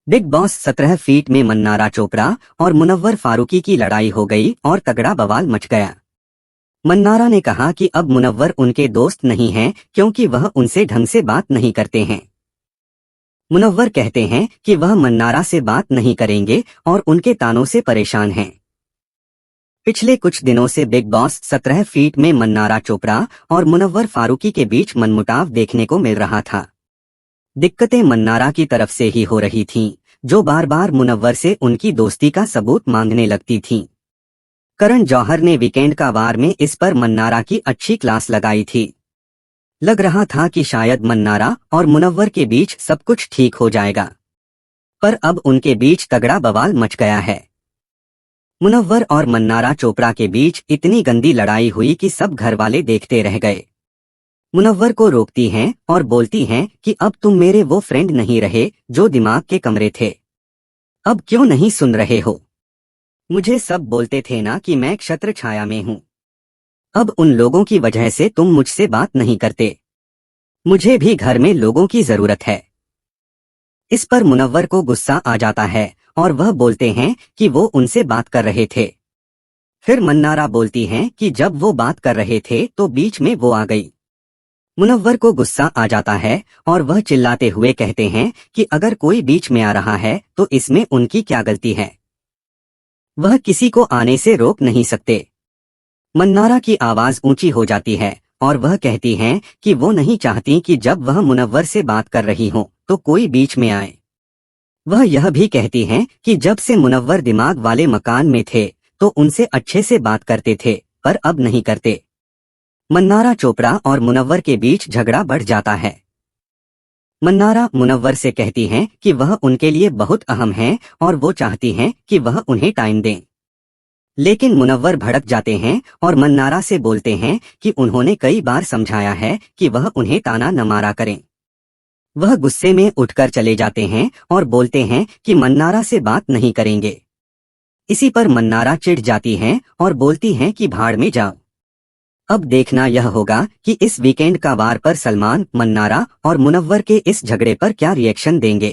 Big boss 17 feet में मन्नारा चोपड़ा और मुनव्वर फारूकी की लड़ाई हो गई और तगड़ा बवाल मच गया। मन्नारा ने कहा कि अब मुनव्वर उनके दोस्त नहीं हैं क्योंकि वह उनसे ढंग से बात नहीं करते हैं। मुनव्वर कहते हैं कि वह मन्नारा से बात नहीं करेंगे और उनके तानों से परेशान हैं। पिछले कुछ दिनों से बिग बॉस 17 फीट में मन्नारा चोपड़ा और मुनव्वर फारूकी के बीच मनमुटाव देखने को मिल रहा था। दिक्कतें मन्नारा की तरफ से ही हो रही थीं, जो बार बार मुनव्वर से उनकी दोस्ती का सबूत मांगने लगती थीं। करण जौहर ने वीकेंड का वार में इस पर मन्नारा की अच्छी क्लास लगाई थी। लग रहा था कि शायद मन्नारा और मुनव्वर के बीच सब कुछ ठीक हो जाएगा, पर अब उनके बीच तगड़ा बवाल मच गया है। मुनव्वर और मन्नारा चोपड़ा के बीच इतनी गंदी लड़ाई हुई कि सब घरवाले देखते रह गए। मुनव्वर को रोकती हैं और बोलती हैं कि अब तुम मेरे वो फ्रेंड नहीं रहे जो दिमाग के कमरे थे। अब क्यों नहीं सुन रहे हो? मुझे सब बोलते थे ना कि मैं क्षत्र छाया में हूँ। अब उन लोगों की वजह से तुम मुझसे बात नहीं करते। मुझे भी घर में लोगों की जरूरत है। इस पर मुनव्वर को गुस्सा आ जाता है और वह बोलते हैं कि वो उनसे बात कर रहे थे। फिर मन्नारा बोलती हैं कि जब वो बात कर रहे थे तो बीच में वो आ गई। मुनव्वर को गुस्सा आ जाता है और वह चिल्लाते हुए कहते हैं कि अगर कोई बीच में आ रहा है तो इसमें उनकी क्या गलती है? वह किसी को आने से रोक नहीं सकते। मन्नारा की आवाज ऊंची हो जाती है और वह कहती हैं कि वो नहीं चाहती कि जब वह मुनव्वर से बात कर रही हो तो कोई बीच में आए। वह यह भी कहती हैं कि जब से मुनव्वर दिमाग वाले मकान में थे तो उनसे अच्छे से बात करते थे, पर अब नहीं करते। मन्नारा चोपड़ा और मुनव्वर के बीच झगड़ा बढ़ जाता है। मन्नारा मुनव्वर से कहती हैं कि वह उनके लिए बहुत अहम हैं और वो चाहती हैं कि वह उन्हें टाइम दें। लेकिन मुनव्वर भड़क जाते हैं और मन्नारा से बोलते हैं कि उन्होंने कई बार समझाया है कि वह उन्हें ताना न मारा करें। वह गुस्से में उठकर चले जाते हैं और बोलते हैं कि मन्नारा से बात नहीं करेंगे। इसी पर मन्नारा चिढ़ जाती हैं और बोलती हैं कि भाड़ में जाओ। अब देखना यह होगा कि इस वीकेंड का वार पर सलमान, मन्नारा और मुनव्वर के इस झगड़े पर क्या रिएक्शन देंगे।